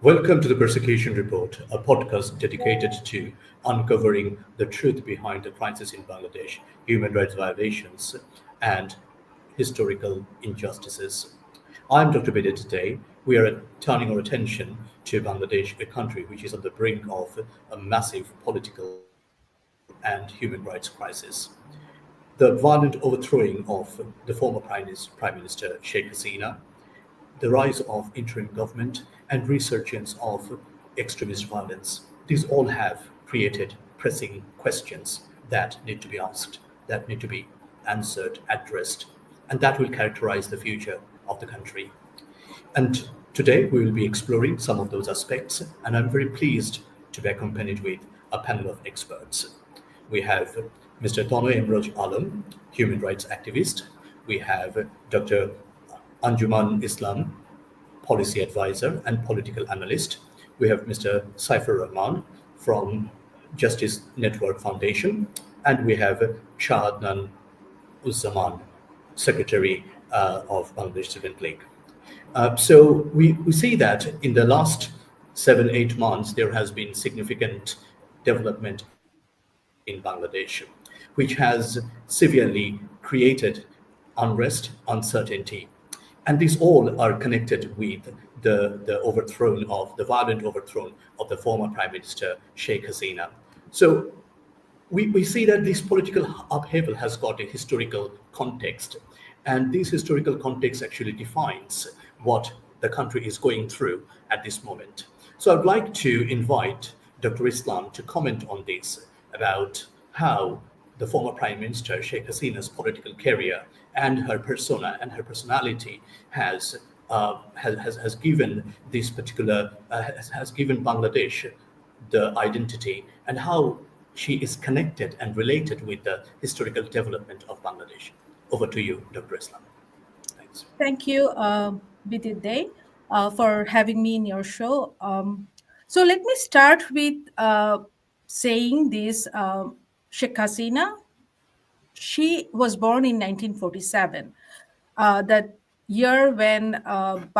Welcome to the Persecution Report, a podcast dedicated to uncovering the truth behind the crisis in Bangladesh, human rights violations, and historical injustices. I'm Dr. Bidit Dey. We are turning our attention to Bangladesh, a country which is on the brink of a massive political and human rights crisis. The violent overthrowing of the former Prime Minister Sheikh Hasina, the rise of interim government, and resurgence of extremist violence. These all have created pressing questions that need to be asked, that need to be answered, addressed, and that will characterize the future of the country. And today we will be exploring some of those aspects, and I'm very pleased to be accompanied with a panel of experts. We have Mr. Tono Emroj Alam, human rights activist. We have Dr. Anjuman Islam, policy advisor and political analyst. We have Mr. Saifur Rahman from Justice Network Foundation, and we have Shahadnan Uzzaman, Secretary of Bangladesh Student League. So we see that in the last 7-8 months, there has been significant development in Bangladesh, which has severely created unrest, uncertainty, and these all are connected with the violent overthrow of the former Prime Minister Sheikh Hasina. So we see that this political upheaval has got a historical context, and this historical context actually defines what the country is going through at this moment. So I'd like to invite Dr. Islam to comment on this, about how the former Prime Minister Sheikh Hasina's political career and her persona and her personality has given this particular has given Bangladesh the identity, and how she is connected and related with the historical development of Bangladesh. Over to you, Dr. Islam. Thanks. Thank you, Bidit Dey, for having me in your show. So let me start with saying this. Sheikh Hasina, she was born in 1947, that year when that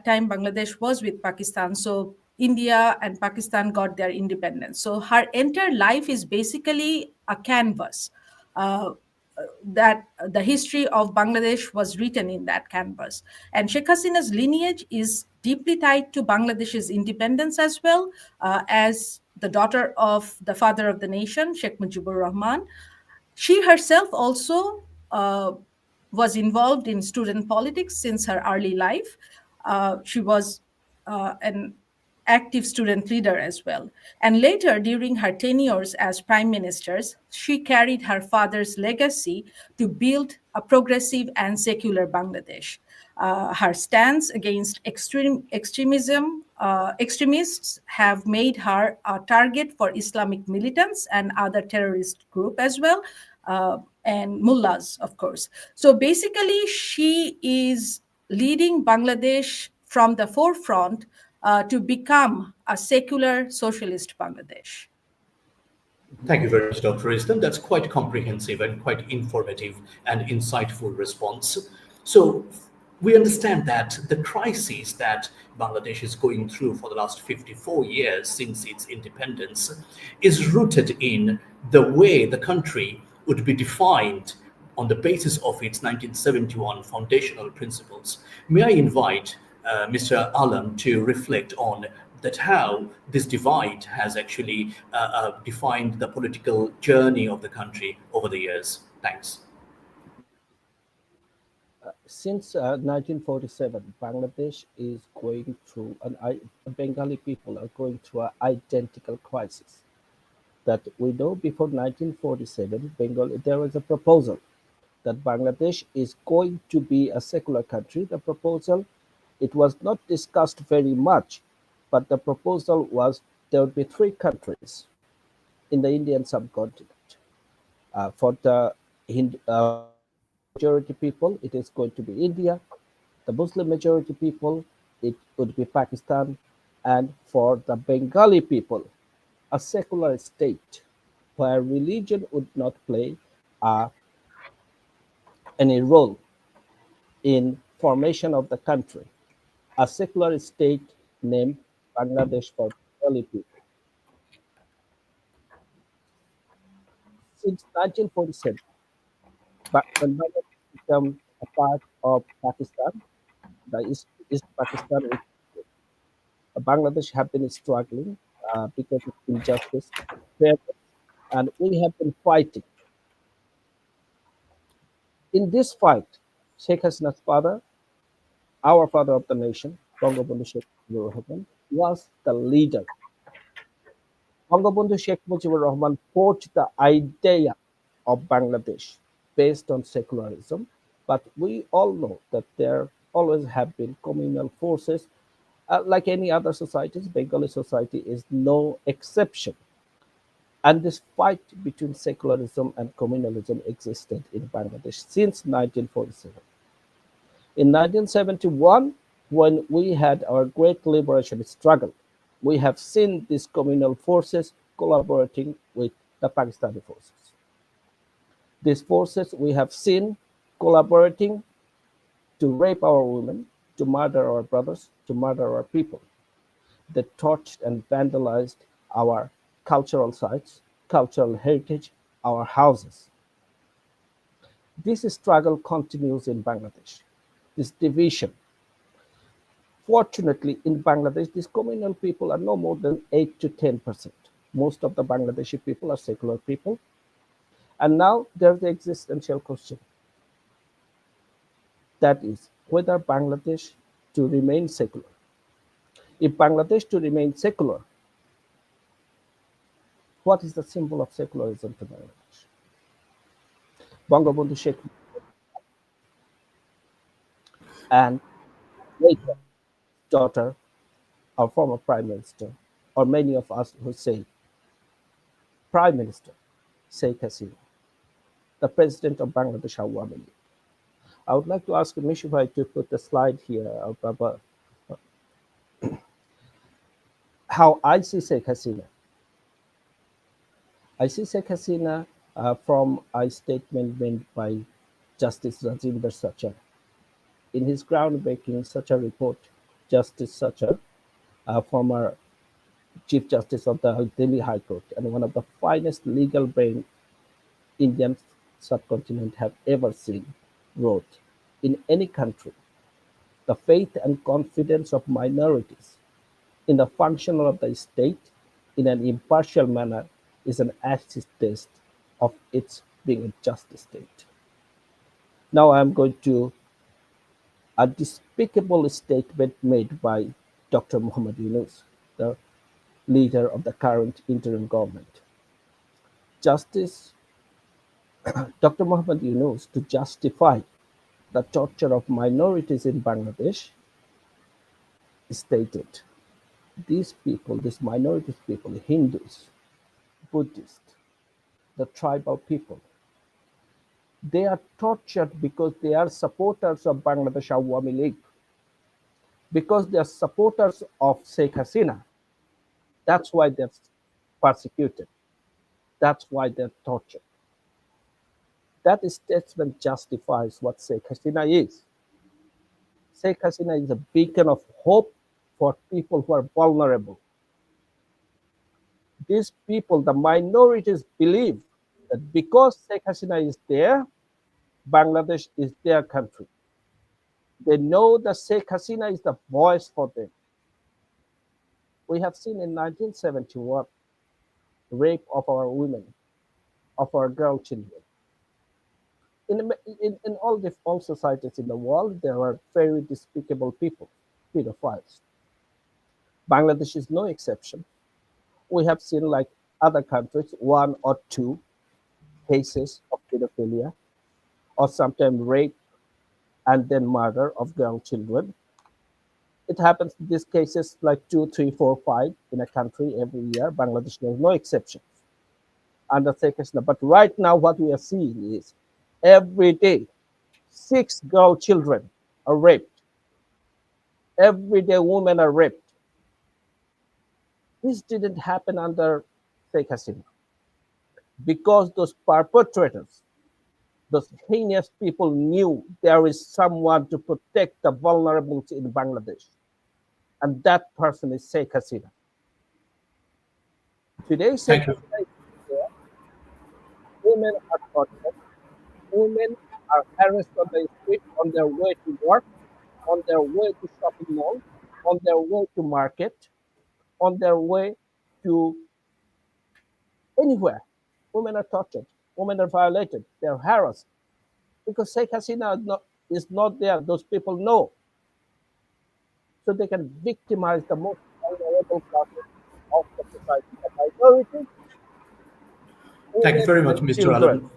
time Bangladesh was with Pakistan. So India and Pakistan got their independence. So her entire life is basically a canvas. That the history of Bangladesh was written in that canvas. And Sheikh Hasina's lineage is deeply tied to Bangladesh's independence as well, as the daughter of the father of the nation, Sheikh Mujibur Rahman. She herself also was involved in student politics since her early life. She was an active student leader as well. And later, during her tenures as prime ministers, she carried her father's legacy to build a progressive and secular Bangladesh. Her stance against extremism, extremists have made her a target for Islamic militants and other terrorist groups as well, and mullahs, of course. So basically, she is leading Bangladesh from the forefront to become a secular socialist Bangladesh. Thank you very much, Dr. Islam. That's quite comprehensive and quite informative and insightful response. So we understand that the crisis that Bangladesh is going through for the last 54 years since its independence is rooted in the way the country would be defined on the basis of its 1971 foundational principles. May I invite Mr. Alam to reflect on that, how this divide has actually defined the political journey of the country over the years. Thanks. Since 1947, Bangladesh is going through, Bengali people are going through an identical crisis. That we know before 1947, there was a proposal that Bangladesh is going to be a secular country. The proposal, it was not discussed very much, but the proposal was there would be 3 countries in the Indian subcontinent. For the majority people, it is going to be India. The Muslim majority people, it would be Pakistan. And for the Bengali people, a secular state where religion would not play any role in formation of the country. a secular state named Bangladesh for Bengali people. Since 1947, when Bangladesh became a part of Pakistan, the East Pakistan, Bangladesh have been struggling because of injustice, fairness, and we have been fighting. In this fight, Sheikh Hasina's father, our father of the nation, Bangabandhu Sheikh Mujibur Rahman, was the leader. Bangabandhu Sheikh Mujibur Rahman forged the idea of Bangladesh based on secularism, but we all know that there always have been communal forces. Like any other societies, Bengali society is no exception. And this fight between secularism and communalism existed in Bangladesh since 1947. In 1971, when we had our great liberation struggle, we have seen these communal forces collaborating with the Pakistani forces. These forces we have seen collaborating to rape our women, to murder our brothers, to murder our people. They torched and vandalized our cultural sites, cultural heritage, our houses. This struggle continues in Bangladesh. This division. Fortunately, in Bangladesh, these communal people are no more than 8 to 10%. Most of the Bangladeshi people are secular people. And now there's the existential question. That is, whether Bangladesh to remain secular. If Bangladesh to remain secular, what is the symbol of secularism to Bangladesh? Bangabandhu Sheikh and later daughter, our former prime minister, or many of us who say prime minister, Sheikh Hasina, the president of Bangladesh Awami League. I would like to ask Mishubhai to put the slide here about how I see Sheikh Hasina. I see Sheikh Hasina from a statement made by Justice Rajinder Sachar. In his groundbreaking Sachar report, Justice Sachar, former Chief Justice of the Delhi High Court and one of the finest legal brain Indian subcontinent have ever seen, wrote, in any country, the faith and confidence of minorities in the function of the state in an impartial manner is an acid test of its being a just state. Now I am going to a despicable statement made by Dr. Muhammad Yunus, the leader of the current interim government. Justice Dr. Muhammad Yunus, to justify the torture of minorities in Bangladesh, stated these people, these minority people, Hindus, Buddhists, the tribal people, they are tortured because they are supporters of Bangladesh Awami League, because they are supporters of Sheikh Hasina. That's why they're persecuted. That's why they're tortured. That statement justifies what Sheikh Hasina is. Sheikh Hasina is a beacon of hope for people who are vulnerable. These people, the minorities, believe that because Sheikh Hasina is there, Bangladesh is their country. They know that Sheikh Hasina is the voice for them. We have seen in 1971 rape of our women, of our girl children. In all societies in the world, there are very despicable people, pedophiles. Bangladesh is no exception. We have seen, like other countries, one or two cases of pedophilia, or sometimes rape and then murder of girl children. It happens in these cases like 2, 3, 4, 5 in a country every year. Bangladesh is no exception under Secularism. But right now, what we are seeing is every day, 6 girl children are raped. Every day, women are raped. This didn't happen under Sheikh Hasina because those perpetrators, those heinous people knew there is someone to protect the vulnerables in Bangladesh. and that person is Sheikh Hasina. Today, Sheikh Thank you. Hasina is there. Women are tortured. Women are harassed on the street on their way to work, on their way to shopping mall, on their way to market, on their way to anywhere. Women are tortured. Women are violated. They're harassed because Sheikh Hasina is not there. Those people know. So they can victimize the most vulnerable classes of the society, the minorities, Thank you women, very much, and Mr. children. Alam.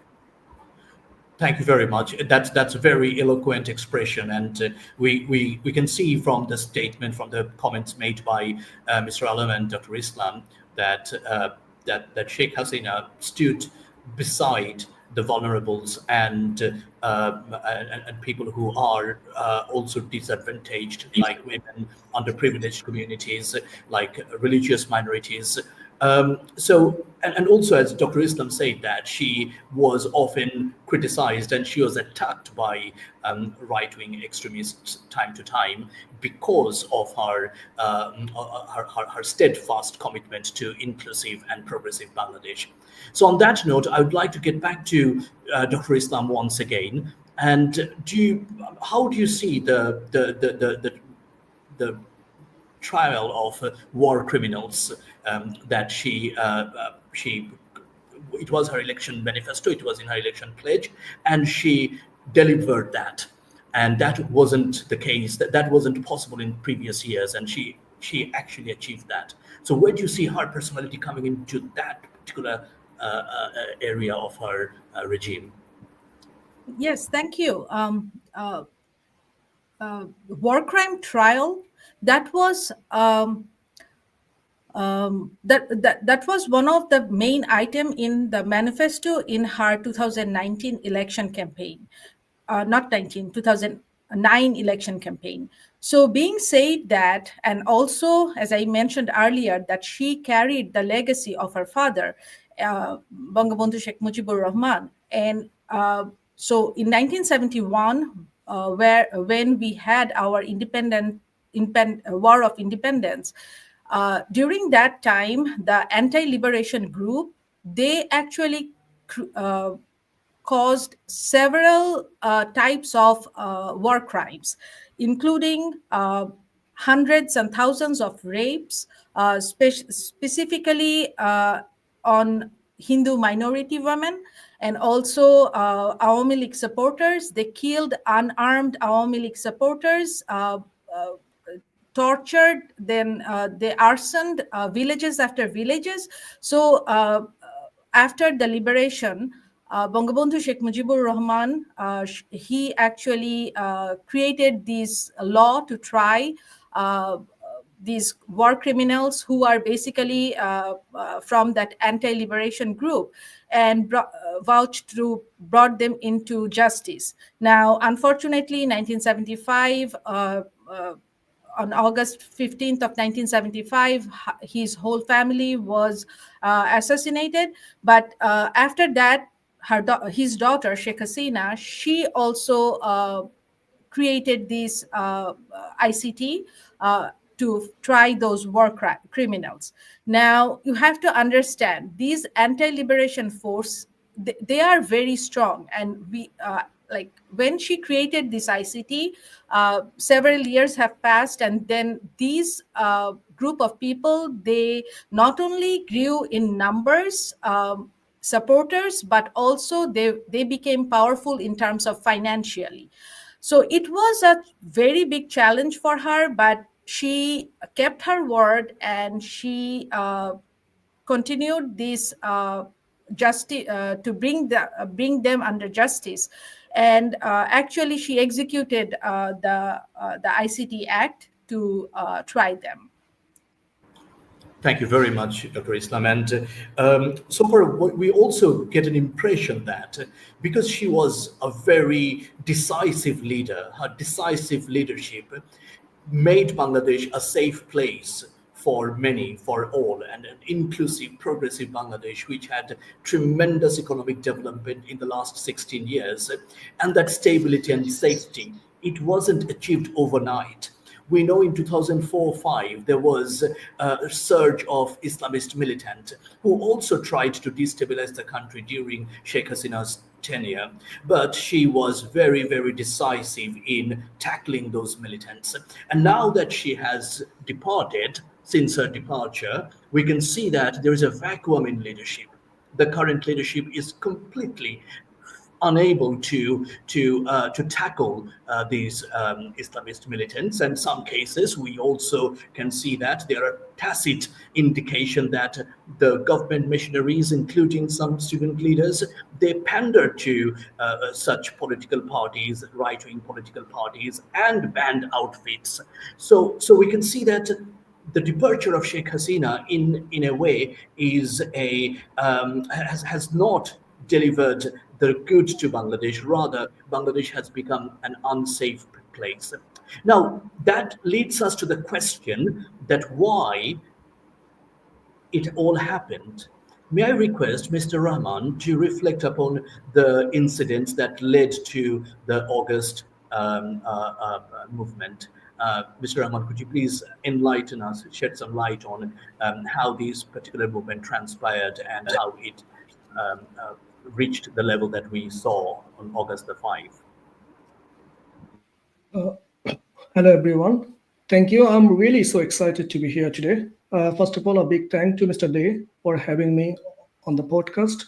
Thank you very much. That's a very eloquent expression, and we can see from the statement, from the comments made by Mr. Alam and Dr. Islam, that that Sheikh Hasina stood beside the vulnerables and people who are also disadvantaged, like women, underprivileged communities, like religious minorities. And also, as Dr. Islam said, that she was often criticized and she was attacked by right-wing extremists time to time because of her steadfast commitment to inclusive and progressive Bangladesh. So, on that note, I would like to get back to Dr. Islam once again. And how do you see the trial of war criminals that she it was her election manifesto, it was in her election pledge, and she delivered that, and that wasn't the case, that wasn't possible in previous years, and she actually achieved that. So where do you see her personality coming into that particular area of her regime? Yes, thank you. War crime trial, that was that was one of the main item in the manifesto in her 2019 election campaign, not 19, 2009 election campaign. So being said that, and also as I mentioned earlier, that she carried the legacy of her father, Bangabandhu Sheikh Mujibur Rahman, and so in 1971, when we had our war of independence, during that time, the anti-liberation group, they actually caused several types of war crimes, including hundreds and thousands of rapes, specifically on Hindu minority women, and also Awami League supporters. They killed unarmed Awami League supporters, tortured, then they arsoned villages after villages. So after the liberation, Bangabandhu Sheikh Mujibur Rahman, he actually created this law to try these war criminals who are basically from that anti-liberation group, and brought them into justice. Now, unfortunately, 1975, on August 15th of 1975, his whole family was assassinated. But after that, his daughter, Sheikh Hasina, she also created this ICT to try those war criminals. Now, you have to understand, these anti-liberation force, they are very strong. And we like when she created this ICT, several years have passed, and then these group of people, they not only grew in numbers, supporters, but also they became powerful in terms of financially. So it was a very big challenge for her, but she kept her word, and she continued this justice, to bring them under justice. And actually, she executed the ICT Act to try them. Thank you very much, Dr. Islam. And so far, we also get an impression that because she was a very decisive leader, her decisive leadership made Bangladesh a safe place for many, for all, and an inclusive, progressive Bangladesh, which had tremendous economic development in the last 16 years. And that stability and safety, it wasn't achieved overnight. We know in 2004-5 there was a surge of Islamist militant who also tried to destabilize the country during Sheikh Hasina's tenure, but she was very, very decisive in tackling those militants. And now that she has departed, since her departure, we can see that there is a vacuum in leadership. The current leadership is completely unable to tackle these Islamist militants. And some cases, we also can see that there are tacit indication that the government missionaries, including some student leaders, they pander to such political parties, right-wing political parties, and band outfits. So we can see that the departure of Sheikh Hasina, in a way, is has not delivered the good to Bangladesh. Rather, Bangladesh has become an unsafe place. Now, that leads us to the question that why it all happened. May I request Mr. Rahman to reflect upon the incidents that led to the August movement? Mr. Rahman, could you please enlighten us, shed some light on how this particular movement transpired and how it reached the level that we saw on August the 5th? Hello, everyone. Thank you. I'm really so excited to be here today. First of all, a big thank to Mr. Dey for having me on the podcast.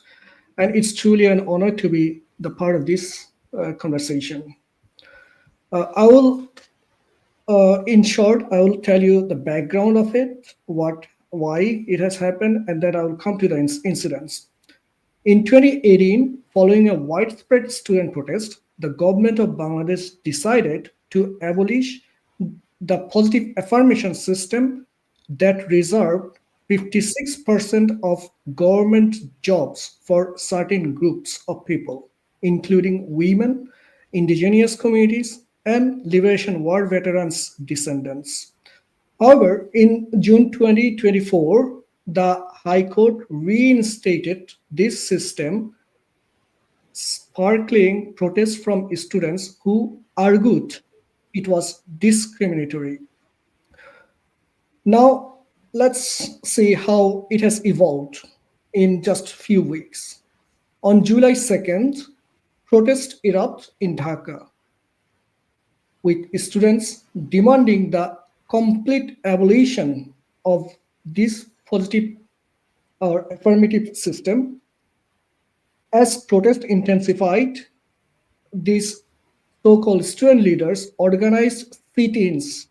And it's truly an honor to be the part of this conversation. I will, in short, I will tell you the background of it, why it has happened, and then I will come to the incidents. In 2018, following a widespread student protest, the government of Bangladesh decided to abolish the positive affirmation system that reserved 56% of government jobs for certain groups of people, including women, indigenous communities, and Liberation War veterans' descendants. However, in June 2024, the High Court reinstated this system, sparkling protests from students who argued it was discriminatory. Now, let's see how it has evolved in just a few weeks. On July 2nd, protests erupt in Dhaka, with students demanding the complete abolition of this positive or affirmative system. As protests intensified, these so-called student leaders organized sit-ins,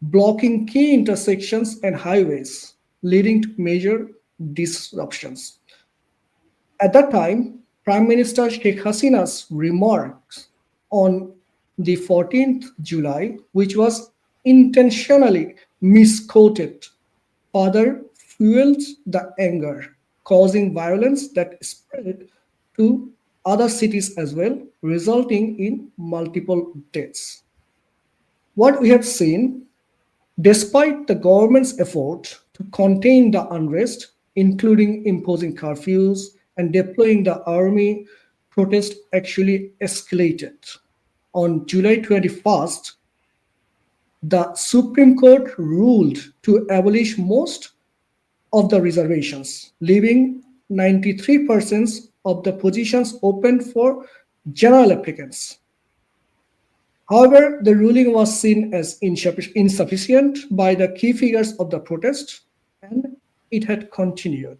blocking key intersections and highways, leading to major disruptions. At that time, Prime Minister Sheikh Hasina's remarks on the 14th July, which was intentionally misquoted, further fueled the anger, causing violence that spread to other cities as well, resulting in multiple deaths. What we have seen, despite the government's effort to contain the unrest, including imposing curfews and deploying the army, protest actually escalated. On July 21st, the Supreme Court ruled to abolish most of the reservations, leaving 93% of the positions open for general applicants. However, the ruling was seen as insufficient by the key figures of the protest, and it had continued.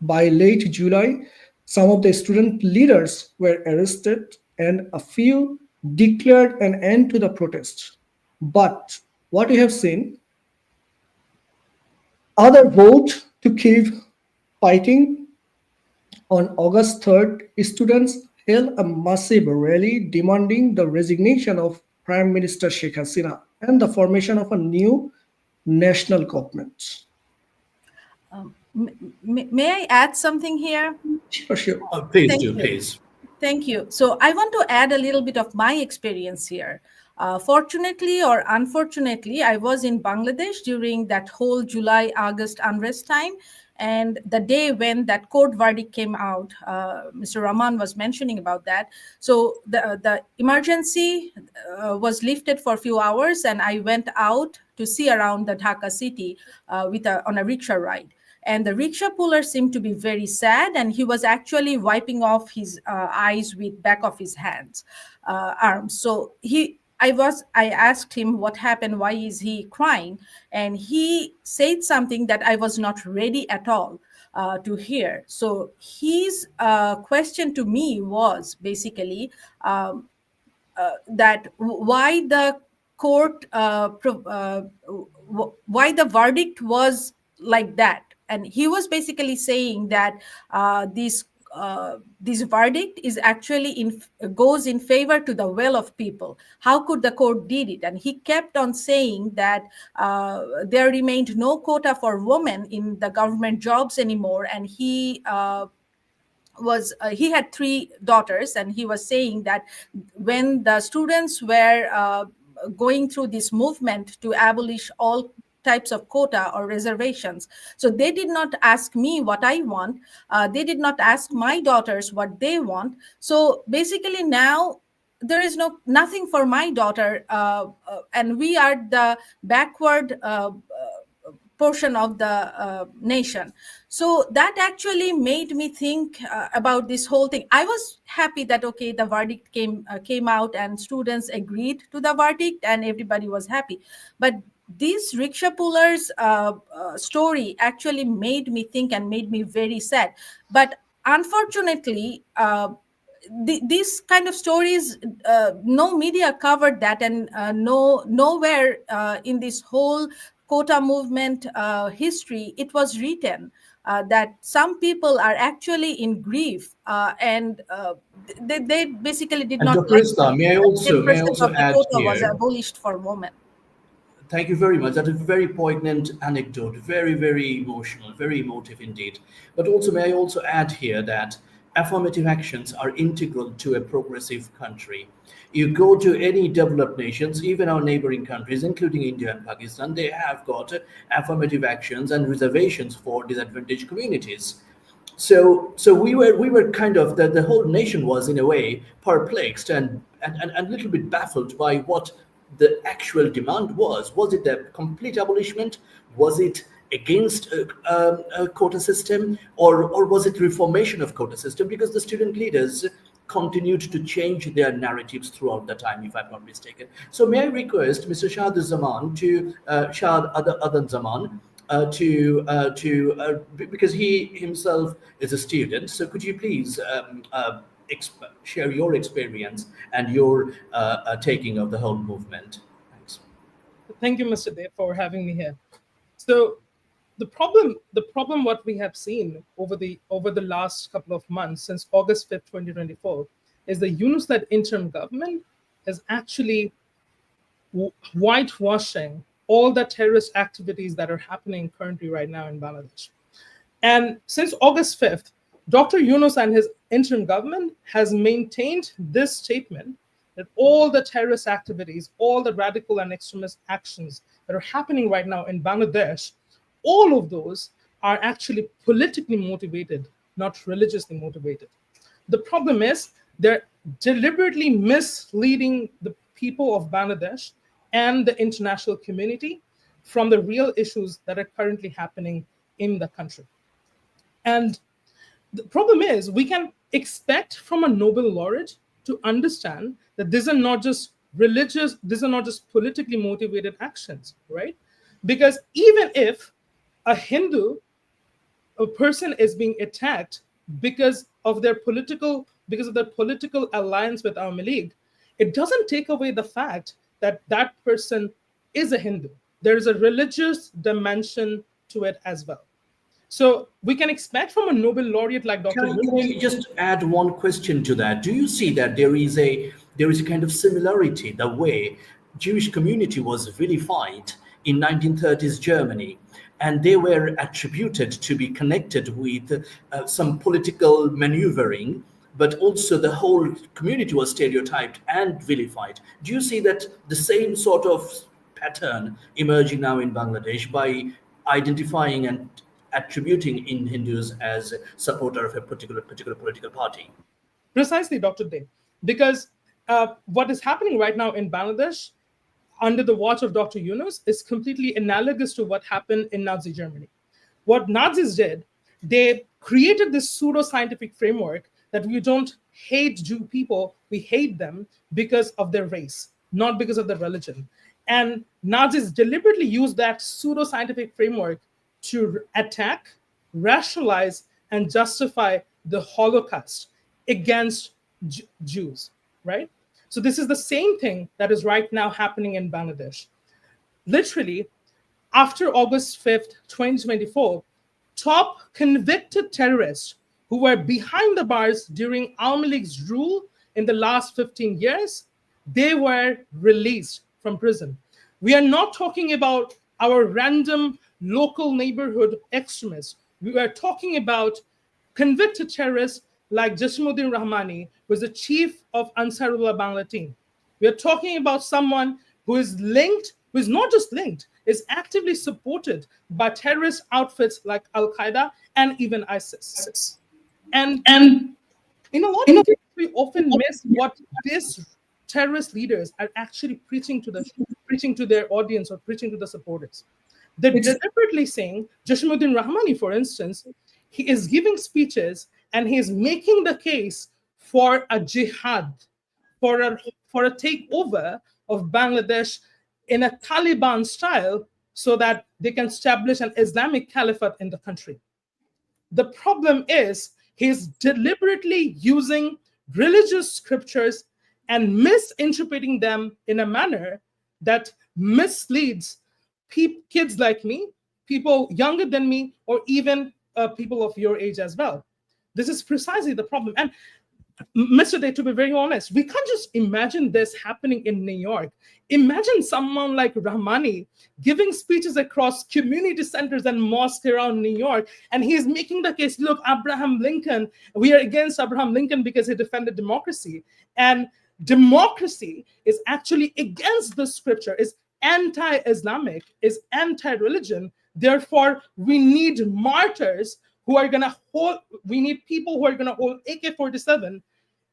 By late July, some of the student leaders were arrested and a few declared an end to the protest. But what we have seen, others vote to keep fighting. On August 3rd, students held a massive rally demanding the resignation of Prime Minister Sheikh Hasina and the formation of a new national government. May I add something here? Sure. Please Thank do, you. please. Thank you. So I want to add a little bit of my experience here. Fortunately or unfortunately, I was in Bangladesh during that whole July-August unrest time. And the day when that court verdict came out, Mr. Rahman was mentioning about that. So the emergency was lifted for a few hours, and I went out to see around the Dhaka city on a rickshaw ride. And the rickshaw puller seemed to be very sad, and he was actually wiping off his eyes with back of his arms. So I asked him what happened, why is he crying, and he said something that I was not ready at all to hear. So his question to me was basically that why the court why the verdict was like that. And he was basically saying that this verdict is actually goes in favor to the will of people. How could the court did it? And he kept on saying that there remained no quota for women in the government jobs anymore. And he had 3 daughters, and he was saying that when the students were going through this movement to abolish all types of quota or reservations, so they did not ask me what I want, they did not ask my daughters what they want. So basically now there is nothing for my daughter, and we are the backward portion of the nation. So that actually made me think about this whole thing. I was happy that okay, the verdict came out and students agreed to the verdict and everybody was happy. But this rickshaw puller's story actually made me think and made me very sad. But unfortunately, these kind of stories, no media covered that, and nowhere in this whole quota movement history it was written that some people are actually in grief, and they basically did And not Dr. like Islam, may I that 10% also of the add quota was here? abolished for women. Thank you very much. That is a very poignant anecdote, very, very emotional, very emotive indeed. But also, may I also add here that affirmative actions are integral to a progressive country. You go to any developed nations, even our neighboring countries, including India and Pakistan, they have got affirmative actions and reservations for disadvantaged communities. So we were kind of the whole nation was in a way perplexed and a little bit baffled by what the actual demand was. Was it a complete abolishment? Was it against a quota system, or was it reformation of quota system? Because the student leaders continued to change their narratives throughout the time, if I'm not mistaken. So may I request Mr. Shahid Zaman to Shahid Adan Zaman because he himself is a student. So could you please share your experience and your taking of the whole movement? Thanks. Thank you, Mr. Dey, for having me here. So the problem what we have seen over the last couple of months, since August 5th, 2024, is the Yunus-led interim government is actually whitewashing all the terrorist activities that are happening currently right now in Bangladesh. And since August 5th, Dr. Yunus and his interim government has maintained this statement that all the terrorist activities, all the radical and extremist actions that are happening right now in Bangladesh, all of those are actually politically motivated, not religiously motivated. The problem is they're deliberately misleading the people of Bangladesh and the international community from the real issues that are currently happening in the country. And the problem is we can expect from a Nobel laureate to understand that these are not just religious, these are not just politically motivated actions, right? Because even if a person is being attacked because of their political alliance with Awami League, it doesn't take away the fact that that person is a Hindu. There is a religious dimension to it as well. So we can expect from a Nobel laureate like Dr. Can I just add one question to that? Do you see that there is a kind of similarity the way Jewish community was vilified in 1930s Germany, and they were attributed to be connected with some political maneuvering, but also the whole community was stereotyped and vilified? Do you see that the same sort of pattern emerging now in Bangladesh by identifying and attributing in Hindus as a supporter of a particular political party. Precisely, Dr. Dey, because what is happening right now in Bangladesh under the watch of Dr. Yunus is completely analogous to what happened in Nazi Germany. What Nazis did, they created this pseudo-scientific framework that we don't hate Jew people, we hate them because of their race, not because of their religion. And Nazis deliberately used that pseudo-scientific framework to attack, rationalize, and justify the Holocaust against Jews, right? So this is the same thing that is right now happening in Bangladesh. Literally, after August 5th, 2024, top convicted terrorists who were behind the bars during Awami League's rule in the last 15 years, they were released from prison. We are not talking about our random local neighborhood extremists. We are talking about convicted terrorists like Jashimuddin Rahmani, who is the chief of Ansarullah Bangla team. We are talking about someone who is linked, who is not just linked, is actively supported by terrorist outfits like Al-Qaeda and even ISIS. And in a lot of cases, we often miss what these terrorist leaders are actually preaching to their audience or preaching to the supporters. They're deliberately saying, Jashimuddin Rahmani, for instance, he is giving speeches and he is making the case for a jihad, for a takeover of Bangladesh in a Taliban style so that they can establish an Islamic caliphate in the country. The problem is he's deliberately using religious scriptures and misinterpreting them in a manner that misleads kids like me, people younger than me, or even people of your age as well. This is precisely the problem. And Mr. Dey, to be very honest, we can't just imagine this happening in New York. Imagine someone like Rahmani giving speeches across community centers and mosques around New York, and he's making the case, look, Abraham Lincoln, we are against Abraham Lincoln because he defended democracy. And democracy is actually against the scripture, is anti-Islamic, is anti-religion. Therefore, we need martyrs who are going to hold, we need people who are going to hold AK-47,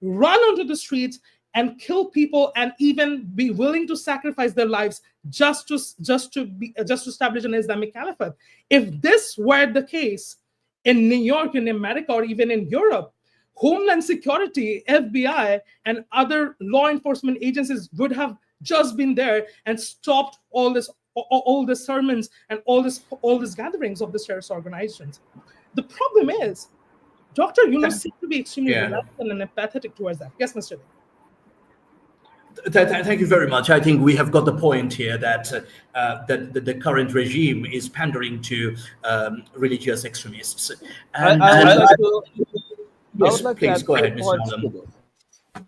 run onto the streets and kill people and even be willing to sacrifice their lives just to establish an Islamic caliphate. If this were the case in New York, in America, or even in Europe, Homeland Security, FBI, and other law enforcement agencies would have just been there and stopped all the sermons and all these gatherings of these terrorist organizations. The problem is, Dr. Yunus seems to be extremely reluctant and empathetic towards that. Yes, Mr. Dey. Thank you very much. I think we have got the point here that the current regime is pandering to religious extremists. And, I yes, would like please to go add ahead, two Mr. points to Alam. this.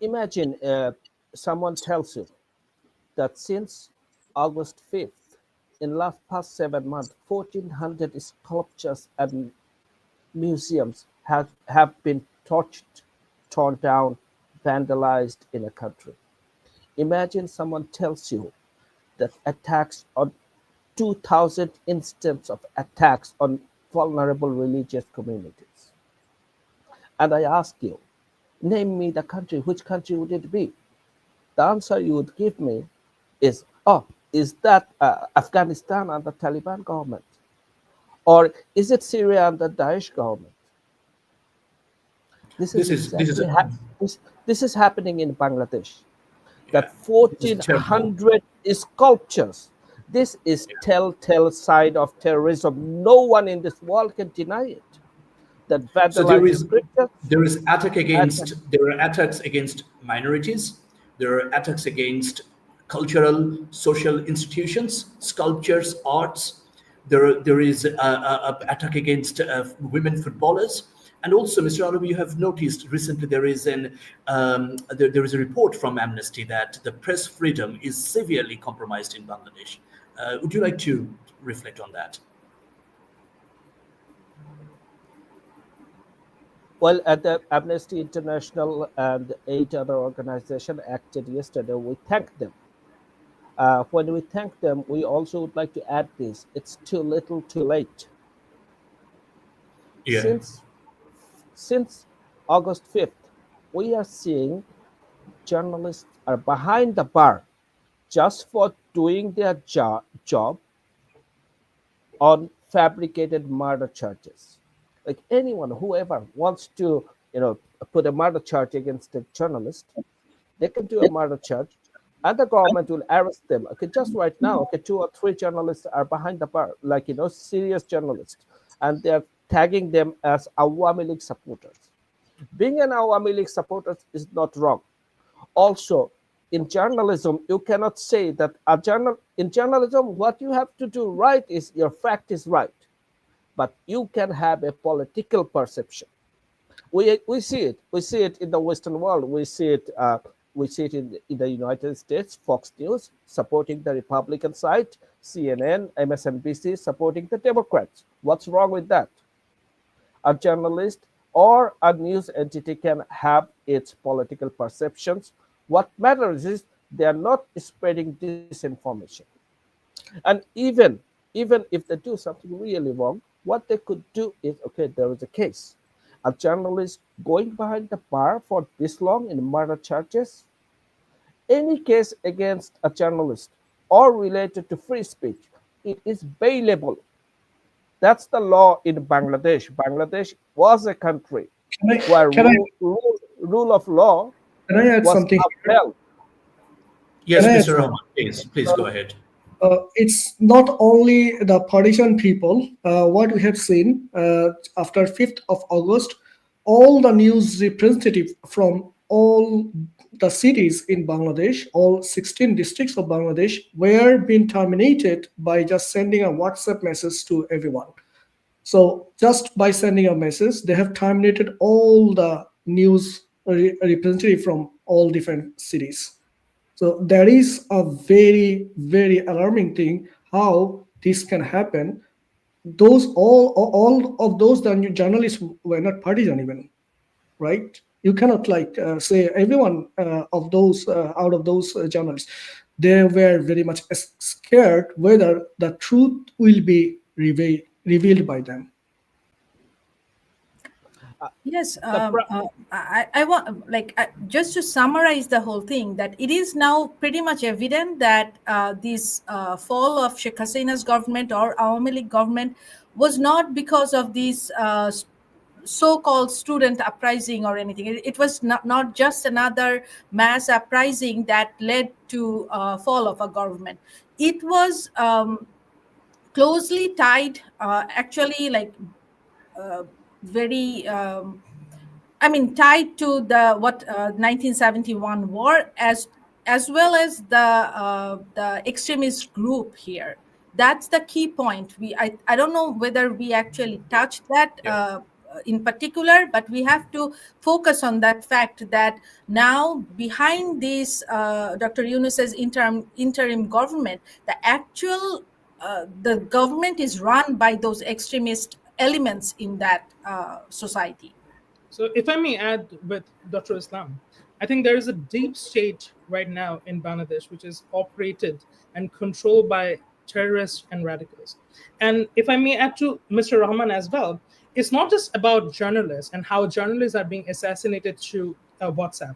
Imagine someone tells you that since August 5th, in the past 7 months, 1,400 sculptures and museums have been torched, torn down, vandalized in a country. Imagine someone tells you that attacks on 2,000 instances of attacks on vulnerable religious communities. And I ask you, name me the country, which country would it be? The answer you would give me is, is that Afghanistan under Taliban government? Or is it Syria under Daesh government? This is happening in Bangladesh. That 1,400 sculptures. This is telltale sign of terrorism. No one in this world can deny it. That So there are attacks against minorities. There are attacks against cultural, social institutions, sculptures, arts. There is an attack against women footballers. And also, Mr. Alam, you have noticed recently there is a report from Amnesty that the press freedom is severely compromised in Bangladesh. Would you like to reflect on that? Well, at the Amnesty International and 8 other organizations acted yesterday, we thank them. When we thank them, we also would like to add this: it's too little, too late. Yeah. Since August 5th, we are seeing journalists are behind the bar just for doing their job on fabricated murder charges. Like anyone, whoever wants to, put a murder charge against a journalist, they can do a murder charge, and the government will arrest them. Okay, just right now, okay, 2 or 3 journalists are behind the bar, like serious journalists, and they're tagging them as Awami League supporters. Being an Awami League supporter is not wrong. Also, in journalism, you cannot say that in journalism, what you have to do right is your fact is right, but you can have a political perception. We see it. We see it in the Western world. We see it. We see it in the United States. Fox News supporting the Republican side, CNN, MSNBC supporting the Democrats. What's wrong with that? A journalist or a news entity can have its political perceptions. What matters is they are not spreading disinformation. And even if they do something really wrong, what they could do is, okay, there is a case. A journalist going behind the bar for this long in murder charges, any case against a journalist or related to free speech, it is bailable. That's the law in Bangladesh. Bangladesh was a country Can I, where can I, rule of law can I add was something here? upheld. Yes, Can I add Mr. Rahman, please go ahead. It's not only the partisan people. What we have seen after 5th of August, all the news representatives from all the cities in Bangladesh, all 16 districts of Bangladesh, were being terminated by just sending a WhatsApp message to everyone. So just by sending a message, they have terminated all the news representative from all different cities. So that is a very, very alarming thing how this can happen. Those all of those journalists were not partisan even, right? You cannot say everyone of those out of those journalists, they were very much scared whether the truth will be revealed by them. Yes, The I want just to summarize the whole thing, that it is now pretty much evident that this fall of Sheikh Hasina's government or Awami League government was not because of this so-called student uprising or anything. It was not just another mass uprising that led to fall of a government. It was closely tied, actually, very tied to the 1971 war, as well as the extremist group here. That's the key point. I don't know whether we actually touched that Yeah. in particular, but we have to focus on that fact that now behind this Dr. Yunus's interim government, the government is run by those extremist elements in that society. So, if I may add with Dr. Islam, I think there is a deep state right now in Bangladesh which is operated and controlled by terrorists and radicals. And if I may add to Mr. Rahman as well, it's not just about journalists and how journalists are being assassinated through WhatsApp.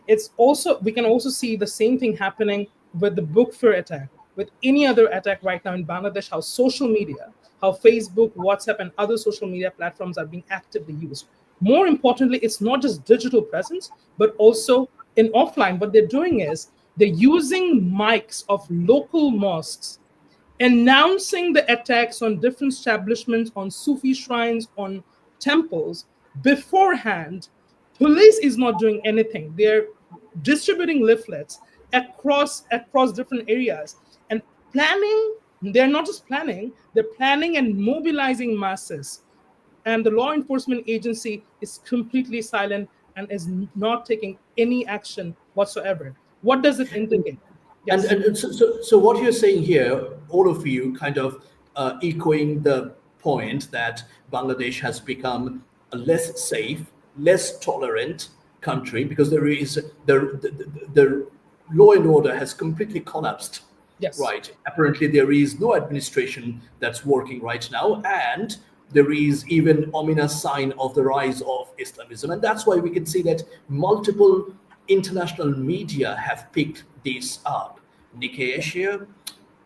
It's also, we can also see the same thing happening with the book fair attack, with any other attack right now in Bangladesh, how social media, how Facebook, WhatsApp, and other social media platforms are being actively used. More importantly, it's not just digital presence, but also in offline. What they're doing is they're using mics of local mosques, announcing the attacks on different establishments, on Sufi shrines, on temples beforehand. Police is not doing anything. They're distributing leaflets across different areas and planning. They're not just planning, they're planning and mobilizing masses. And the law enforcement agency is completely silent and is not taking any action whatsoever. What does it indicate? And, Yes. so what you're saying here, all of you kind of echoing the point that Bangladesh has become a less safe, less tolerant country because there is the law and order has completely collapsed Yes. right? Apparently, there is no administration that's working right now, and there is even ominous sign of the rise of Islamism, and that's why we can see that multiple international media have picked this up. Nikkei Asia,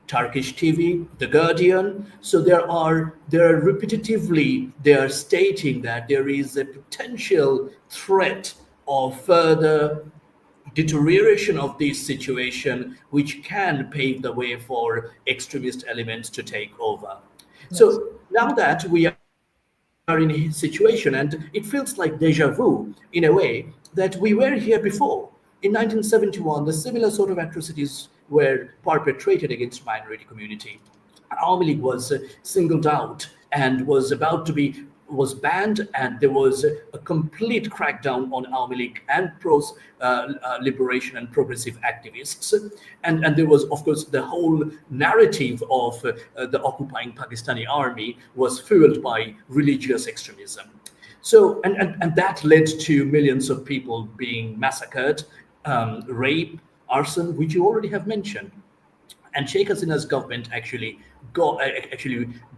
Turkish TV, The Guardian. So there are repetitively they are stating that there is a potential threat of further deterioration of this situation, which can pave the way for extremist elements to take over. Yes. So now that we are in a situation, and it feels like deja vu in a way that we were here before. In 1971, the similar sort of atrocities were perpetrated against minority community. Army League was singled out and was banned, and there was a complete crackdown on Army League and pros liberation and progressive activists, and there was of course the whole narrative of the occupying Pakistani army was fueled by religious extremism. So, and that led to millions of people being massacred, rape, arson, which you already have mentioned. And Sheikh Hasina's government actually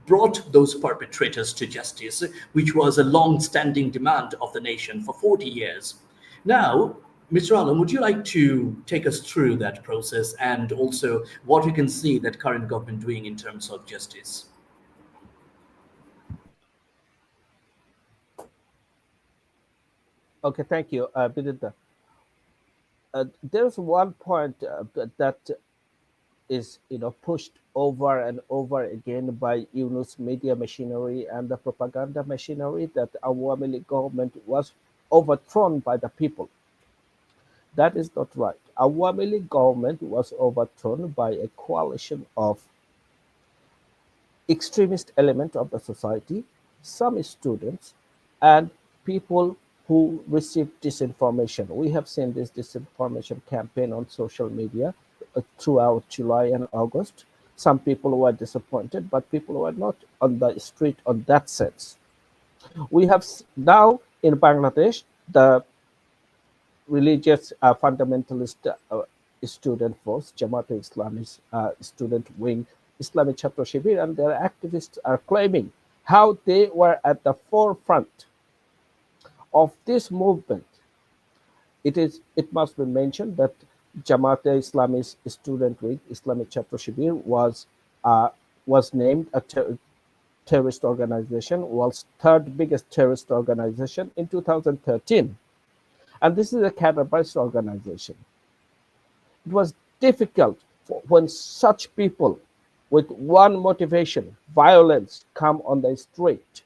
brought those perpetrators to justice, which was a long-standing demand of the nation for 40 years. Now, Mr. Alam, would you like to take us through that process and also what you can see that current government doing in terms of justice? Okay, thank you, Bidit Dey. There's one point that is pushed over and over again by Yunus media machinery and the propaganda machinery, that Awami League government was overthrown by the people. That is not right. Awami League government was overthrown by a coalition of extremist element of the society, some students, and people who received disinformation. We have seen this disinformation campaign on social media throughout July and August. Some people were disappointed, but people were not on the street on that sense. We have now in Bangladesh the religious fundamentalist student force, Jamaat-e-Islami's student wing, Islamic Chhatra Shibir, and their activists are claiming how they were at the forefront of this movement. It must be mentioned that Jamaat-e-Islami's student wing, Islamic Chhatra Shibir, was named a terrorist organization, world's third biggest terrorist organization in 2013. And this is a cadre-based organization. It was difficult when such people with one motivation, violence, come on the street.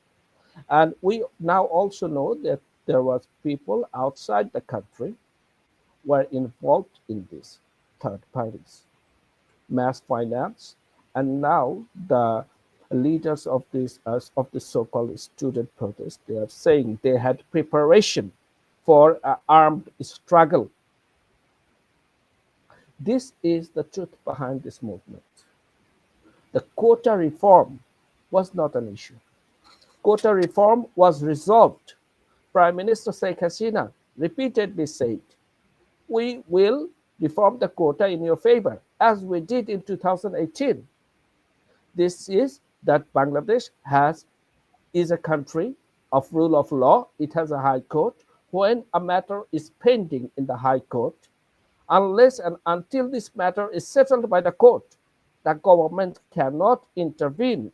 And we now also know that there was people outside the country were involved in this, third parties, mass finance, and now the leaders of this of the so-called student protest, they are saying they had preparation for an armed struggle. This is the truth behind this movement. The quota reform was not an issue. Quota reform was resolved. Prime Minister Sheikh Hasina repeatedly said, we will reform the quota in your favor, as we did in 2018. This is that Bangladesh is a country of rule of law. It has a high court. When a matter is pending in the high court, unless and until this matter is settled by the court, the government cannot intervene.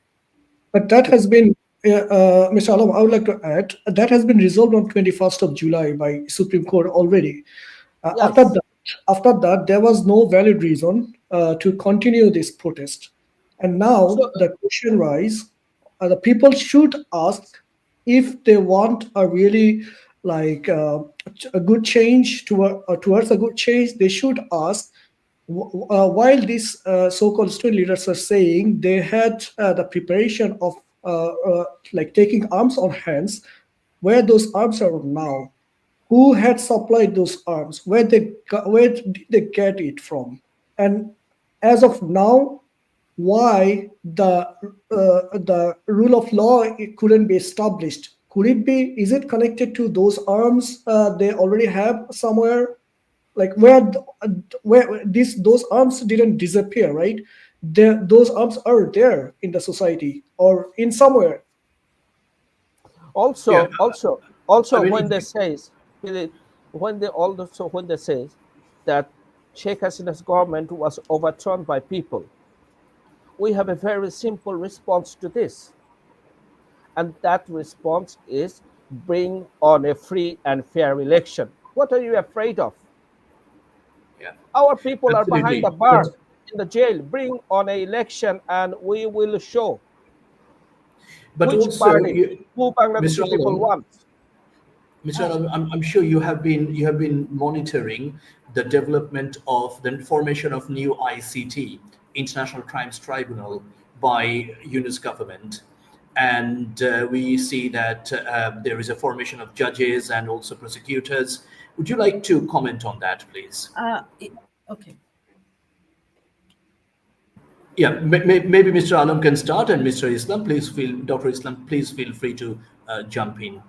But that has been, Mr. Alam, I would like to add, that has been resolved on 21st of July by Supreme Court already. Yes. After that, there was no valid reason to continue this protest. And now the question rise, the people should ask if they want a really a good change towards a good change. They should ask, while these so-called student leaders are saying they had the preparation of taking arms on hands, where those arms are now, who had supplied those arms, where did they get it from, and as of now, why the rule of law it couldn't be established? Could it be? Is it connected to those arms they already have somewhere? Like where those arms didn't disappear, right? Those arms are there in the society or in somewhere. Yeah, I Also mean, when they says when they says that Sheikh Hasina's government was overthrown by people, we have a very simple response to this, and that response is bring on a free and fair election. What are you afraid of? yeah, Our people are behind the absolutely. But bar in the jail. Bring on an election, and we will show which also, party who Mr. Bangladeshi people Alam, want. Mr. Alam, I'm sure you have been monitoring the development of the formation of new ICT, International Crimes Tribunal, by Yunus government, and we see that there is a formation of judges and also prosecutors. Would you like to comment on that, please? Okay. Yeah, maybe Mr. Alam can start, and Dr. Islam, please feel free to jump in.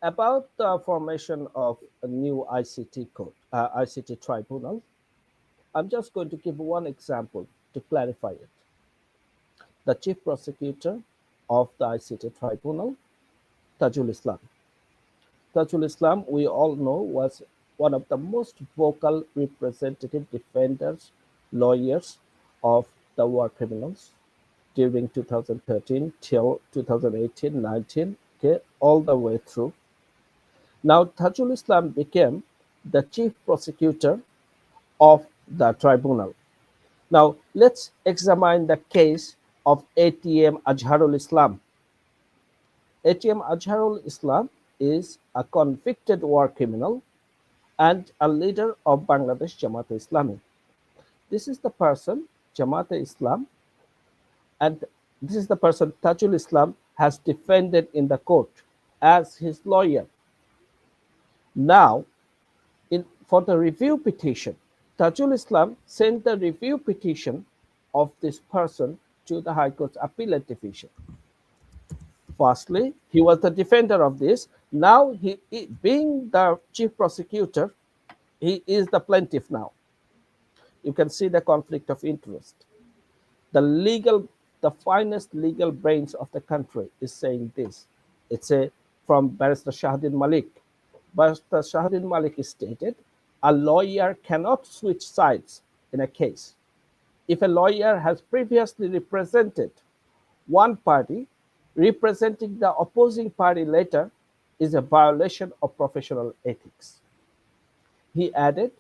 About the formation of a new ICT code, ICT tribunal, I'm just going to give one example to clarify it. The chief prosecutor of the ICT tribunal, Tajul Islam. Tajul Islam, we all know, was one of the most vocal representative defenders, lawyers of the war criminals during 2013 till 2018, 19, okay, all the way through. Now, Tajul Islam became the chief prosecutor of the tribunal. Now, let's examine the case of ATM Azharul Islam. ATM Azharul Islam is a convicted war criminal and a leader of Bangladesh Jamaat Islami. This is the person, Jamaat Islam, and this is the person Tajul Islam has defended in the court as his lawyer. Now, for the review petition, Tajul Islam sent the review petition of this person to the High Court's Appellate Division. Firstly, he was the defender of this. Now, being the chief prosecutor, he is the plaintiff now. You can see the conflict of interest. The finest legal brains of the country is saying this. It's from Barrister Shahidin Malik. Barrister Shahidin Malik stated, a lawyer cannot switch sides in a case. If a lawyer has previously represented one party, representing the opposing party later is a violation of professional ethics. He added,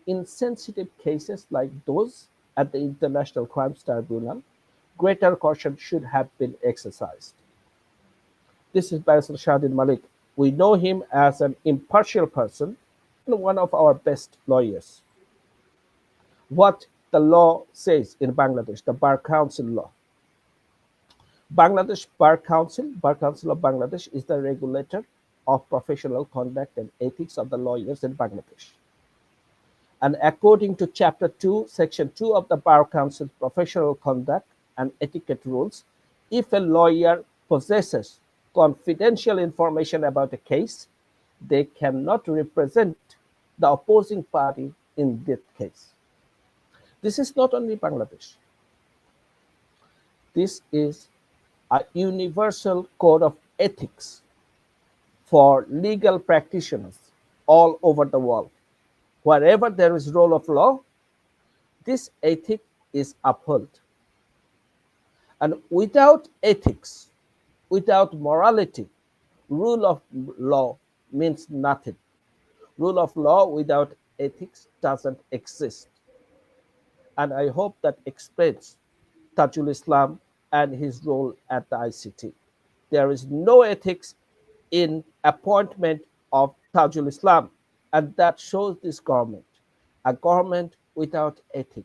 in sensitive cases like those at the International Crimes Tribunal, greater caution should have been exercised. This is Barrister Shahidin Malik. We know him as an impartial person and one of our best lawyers. What the law says in Bangladesh, the Bar Council law. Bangladesh Bar Council of Bangladesh is the regulator of professional conduct and ethics of the lawyers in Bangladesh. And according to Chapter 2, Section 2 of the Bar Council's Professional Conduct and Etiquette Rules, if a lawyer possesses confidential information about a case, they cannot represent the opposing party in that case. This is not only Bangladesh. This is a universal code of ethics for legal practitioners all over the world. Wherever there is rule of law, this ethic is upheld. And without ethics, without morality, rule of law means nothing. Rule of law without ethics doesn't exist. And I hope that explains Tajul Islam and his role at the ICT. There is no ethics in appointment of Tajul Islam, and that shows this government, a government without ethic,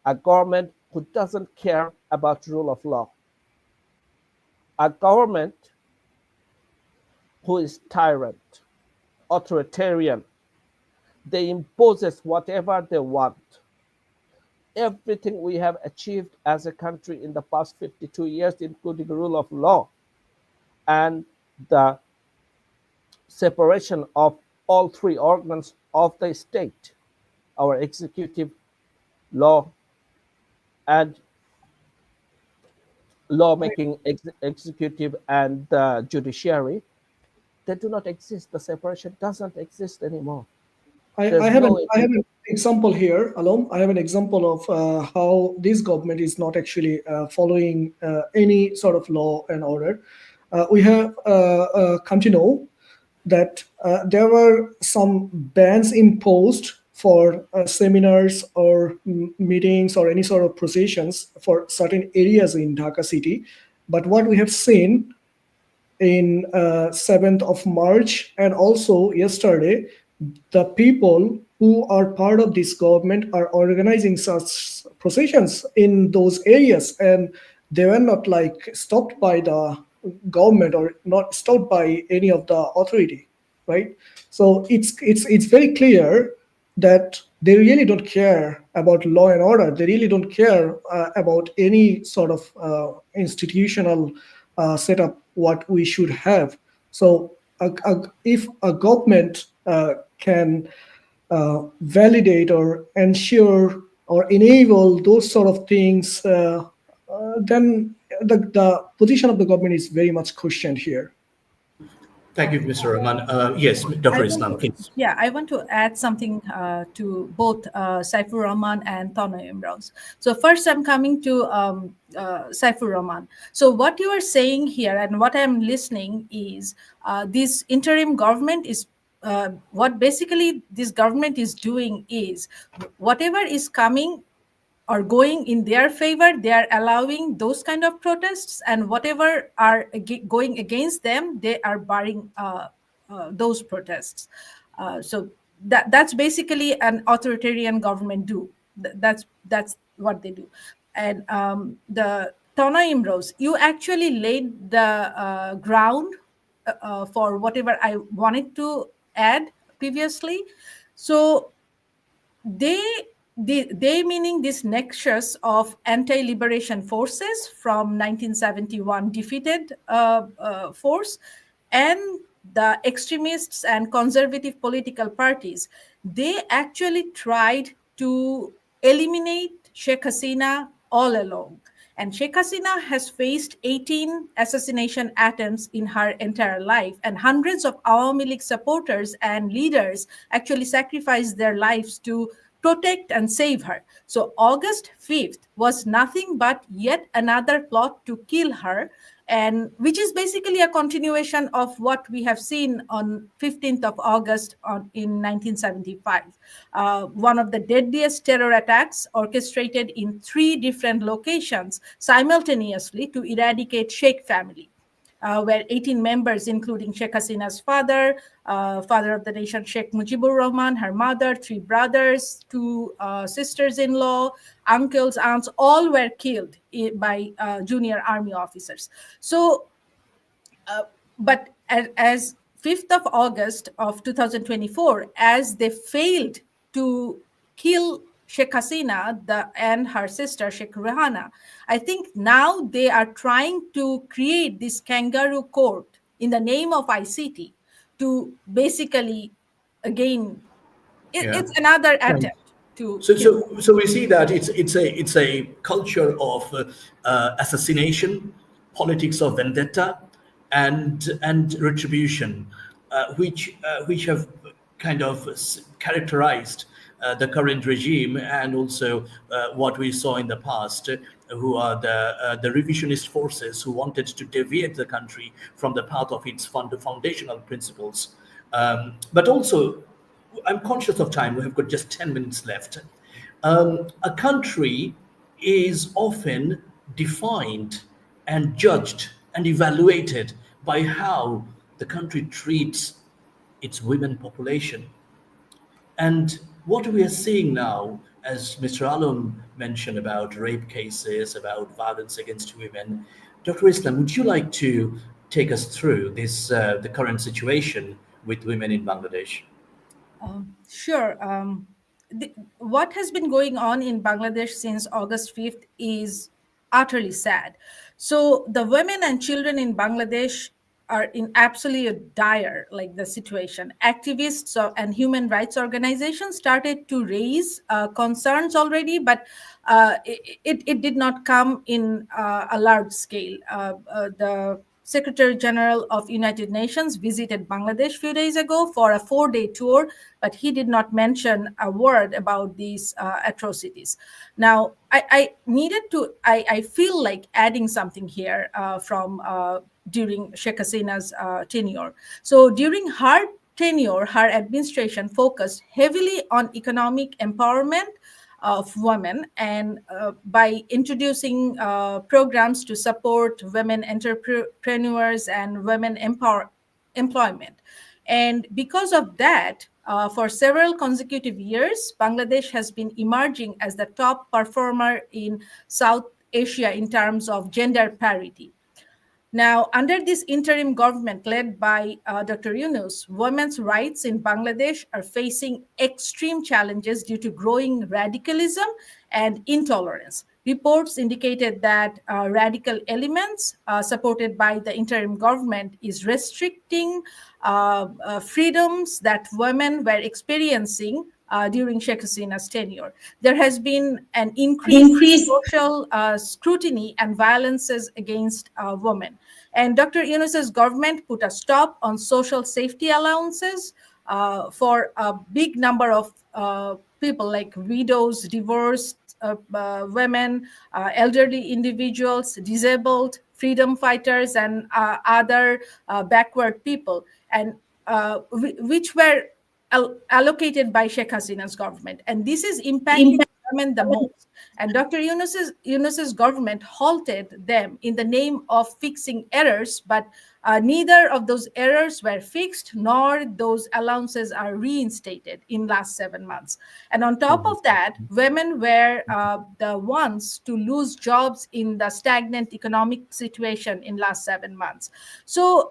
a government who doesn't care about rule of law, a government who is tyrant, authoritarian. They impose whatever they want. Everything we have achieved as a country in the past 52 years, including rule of law and the separation of all three organs of the state, our executive, law, and lawmaking, executive, and judiciary, they do not exist. The separation doesn't exist anymore. I There's have no I have an example here, Alom. I have an example of how this government is not actually following any sort of law and order. We have come to know that there were some bans imposed for seminars or meetings or any sort of processions for certain areas in Dhaka city. But what we have seen in 7th of March and also yesterday, the people who are part of this government are organizing such processions in those areas, and they were not like stopped by the government or not stopped by any of the authority, right? So it's very clear that they really don't care about law and order. They really don't care about any sort of institutional setup what we should have. So if a government can validate or ensure or enable those sort of things, then the position of the government is very much questioned here. Thank you, Mr. Rahman. Yes, Dr. Islam, please. Yeah, I want to add something to both Saifur Rahman and Tana Imraus. So first, I'm coming to Saifur Rahman. So what you are saying here and what I'm listening is this interim government is what basically this government is doing is whatever is coming or going in their favor, they are allowing those kind of protests, and whatever are going against them, they are barring those protests. So that's basically an authoritarian government do. That's what they do. And the Tona Imrose, you actually laid the ground for whatever I wanted to add previously. So they meaning this nexus of anti-liberation forces from 1971 defeated force and the extremists and conservative political parties, they actually tried to eliminate Sheikh Hasina all along. And Sheikh Hasina has faced 18 assassination attempts in her entire life, and hundreds of Awami League supporters and leaders actually sacrificed their lives to protect and save her. So August 5th was nothing but yet another plot to kill her, and which is basically a continuation of what we have seen on 15th of August in 1975. One of the deadliest terror attacks orchestrated in 3 different locations simultaneously to eradicate Sheikh family. Where 18 members, including Sheikh Hasina's father, father of the nation, Sheikh Mujibur Rahman, her mother, 3 brothers, 2 sisters-in-law, uncles, aunts, all were killed by junior army officers. So, but as 5th of August of 2024, as they failed to kill Sheikh Hasina and her sister, Sheikh Rehana, I think now they are trying to create this kangaroo court in the name of ICT to basically, again, it's another attempt to kill. So we see that it's a culture of assassination, politics of vendetta, and retribution, which have kind of characterized the current regime, and also what we saw in the past, who are the revisionist forces who wanted to deviate the country from the path of its foundational principles. But also, I'm conscious of time. We have got just 10 minutes left. A country is often defined and judged and evaluated by how the country treats its women population. And what we are seeing now, as Mr. Alam mentioned about rape cases, about violence against women, Dr. Islam, would you like to take us through this the current situation with women in Bangladesh? Sure. What has been going on in Bangladesh since August 5th is utterly sad. So the women and children in Bangladesh are in absolutely dire, like the situation. Activists and human rights organizations started to raise concerns already, but it did not come in a large scale. The Secretary General of United Nations visited Bangladesh a few days ago for a 4-day tour, but he did not mention a word about these atrocities. Now, I feel like adding something here from during Sheikh Hasina's tenure. So during her tenure, her administration focused heavily on economic empowerment of women, and by introducing programs to support women entrepreneurs and women employment. And because of that, for several consecutive years, Bangladesh has been emerging as the top performer in South Asia in terms of gender parity. Now, under this interim government led by Dr. Yunus, women's rights in Bangladesh are facing extreme challenges due to growing radicalism and intolerance. Reports indicated that radical elements supported by the interim government is restricting freedoms that women were experiencing during Sheikh Hasina's tenure. There has been an increase in social scrutiny and violences against women. And Dr. Yunus's government put a stop on social safety allowances for a big number of people, like widows, divorced women, elderly individuals, disabled, freedom fighters, and other backward people, and which were allocated by Sheikh Hasina's government. And this is impacting women the most. And Dr. Yunus's government halted them in the name of fixing errors, but neither of those errors were fixed, nor those allowances are reinstated in last 7 months. And on top of that, women were the ones to lose jobs in the stagnant economic situation in last 7 months. So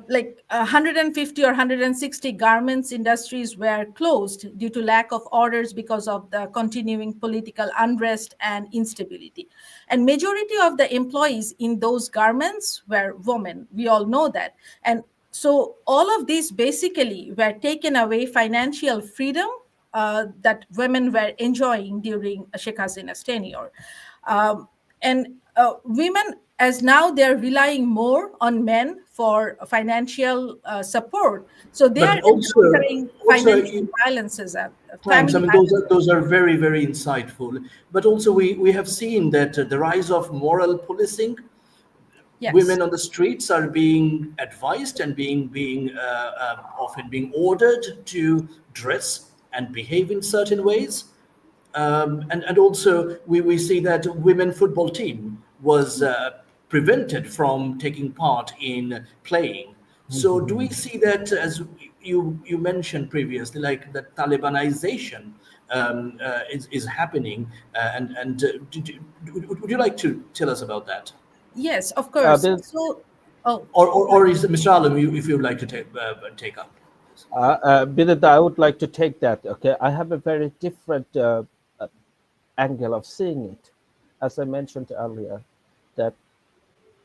like 150 or 160 garments industries were closed due to lack of orders because of the continuing political unrest and instability. And majority of the employees in those garments were women. We all know that. And so all of these basically were taken away financial freedom that women were enjoying during Sheikh Hasina's tenure. And women, as now they're relying more on men for financial support, so they are But also, encountering also financial violences at thanks. I family mean, violence. those are very, very insightful. But also, we have seen that the rise of moral policing. Yes. Women on the streets are being advised and often being ordered to dress and behave in certain ways. And also we see that women football team was prevented from taking part in playing. So do we see that, as you mentioned previously, like the Talibanization is happening? Would you like to tell us about that? Yes, of course. Bill, So, oh, Or is it Mr. Alam, if you'd like to take up? Bidit, I would like to take that. Okay, I have a very different angle of seeing it. As I mentioned earlier, that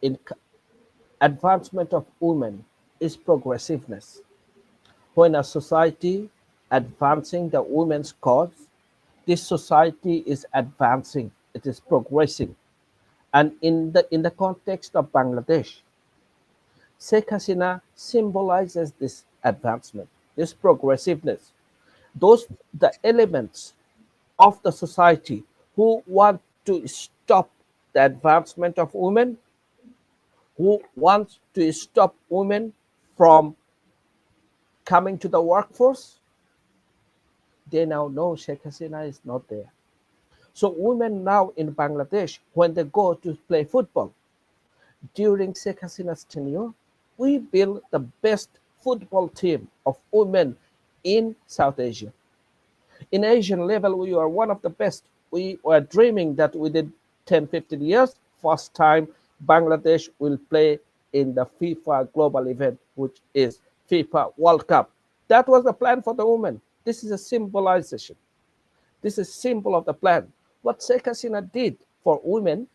in advancement of women is progressiveness. When a society advancing the women's cause, this society is advancing, it is progressing. And in the context of Bangladesh, Sheikh Hasina symbolizes this advancement, this progressiveness. Those the elements of the society who want to stop the advancement of women, who want to stop women from coming to the workforce, they now know Sheikh Hasina is not there. So women now in Bangladesh, when they go to play football, during Sheikh Hasina's tenure, we built the best football team of women in South Asia. In Asian level, we are one of the best. We were dreaming that within 10, 15 years, first time Bangladesh will play in the FIFA global event, which is FIFA World Cup. That was the plan for the women. This is a symbolization. This is symbol of the plan. What Sheikh Hasina did for women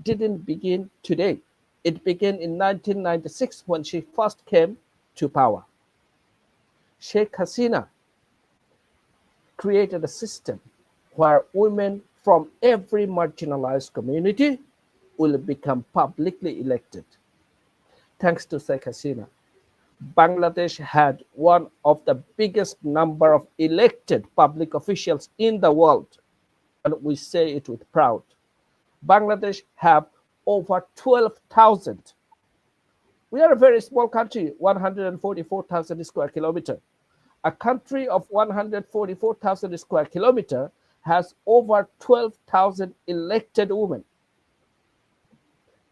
didn't begin today. It began in 1996 when she first came to power. Sheikh Hasina created a system where women from every marginalized community will become publicly elected. Thanks to Sheikh Hasina, Bangladesh had one of the biggest number of elected public officials in the world, and we say it with pride. Bangladesh have over 12,000. We are a very small country, 144,000 square kilometers. A country of 144,000 square kilometers has over 12,000 elected women.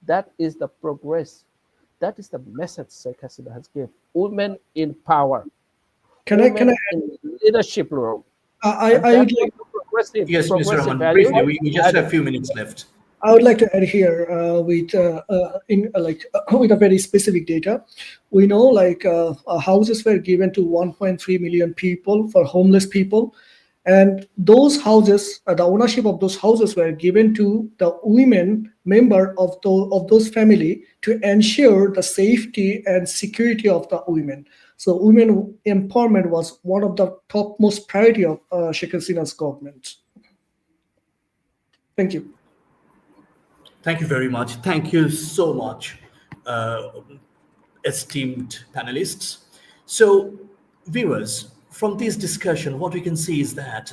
That is the progress. That is the message Sheikh Hasina has given. Women in power. Can women I in leadership role. I would like Yes, Mr. progressive Rahman, value. briefly, we just have a few minutes left. I would like to add here with with a very specific data. We know houses were given to 1.3 million people for homeless people, and those houses, the ownership of those houses were given to the women member of those family to ensure the safety and security of the women. So women empowerment was one of the topmost priority of Sheikh Hasina's government. Thank you. Thank you very much. Thank you so much, esteemed panelists. So, viewers, from this discussion, what we can see is that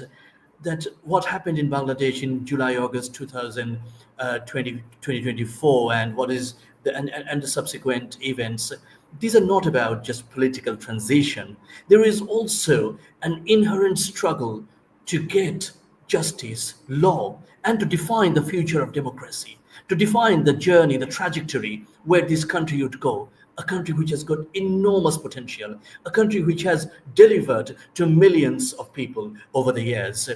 what happened in Bangladesh in July, August 2024, and what is and the subsequent events, these are not about just political transition. There is also an inherent struggle to get justice, law, and to define the future of democracy, to define the journey, the trajectory where this country would go. A country which has got enormous potential, a country which has delivered to millions of people over the years.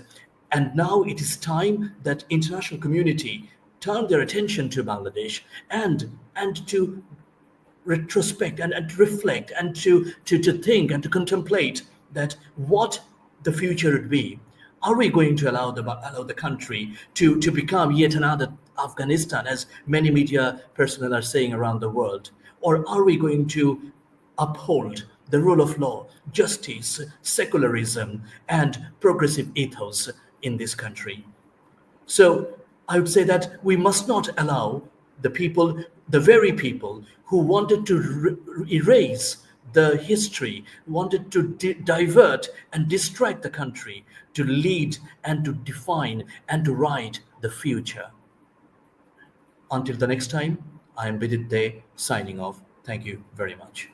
And now it is time that international community turn their attention to Bangladesh and to retrospect and to reflect and to think and to contemplate that what the future would be. Are we going to allow the country to become yet another Afghanistan, as many media personnel are saying around the world? Or are we going to uphold the rule of law, justice, secularism, and progressive ethos in this country? So I would say that we must not allow the people, the very people who wanted to erase the history, wanted to divert and distract the country, to lead and to define and to write the future. Until the next time, I am Bidit Dey signing off. Thank you very much.